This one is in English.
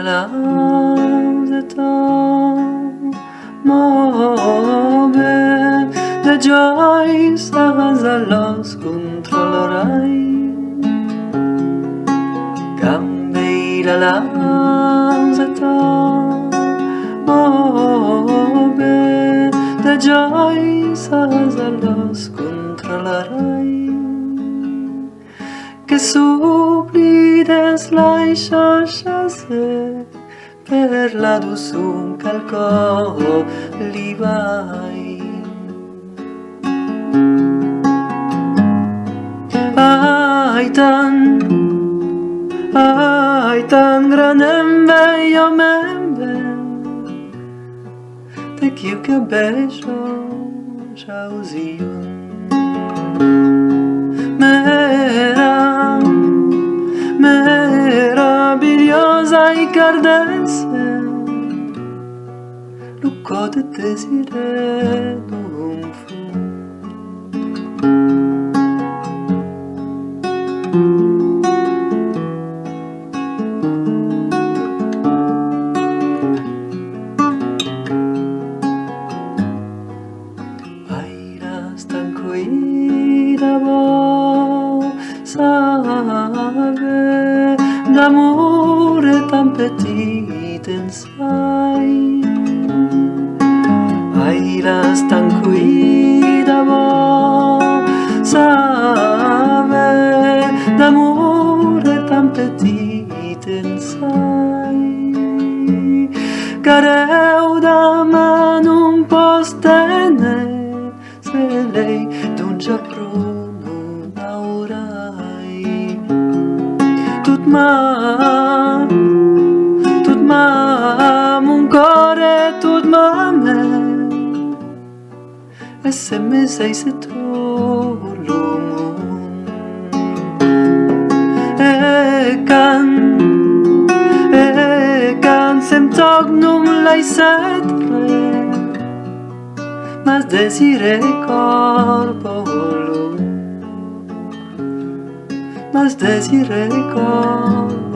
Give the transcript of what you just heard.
لحظتان ما ben de joy senza los controllerai cambia la lحظتان ما ben de joy senza los controllerai che sublides lasciase per la dosum calco li vai ai tan granem veio membe te chiu che beijo jauziun meravigliosa e cardesse lucco de desire d'un fu airas tan cuida sabe d'amore tan petit insai airas tan cuida sabe d'amore tan petit insai careu da man un postene se lei d'un giappruno naurai tut ma mon core tut ma me e se me sei se tolo e can sem tog num lai setre mas desire corpo mas desire corpo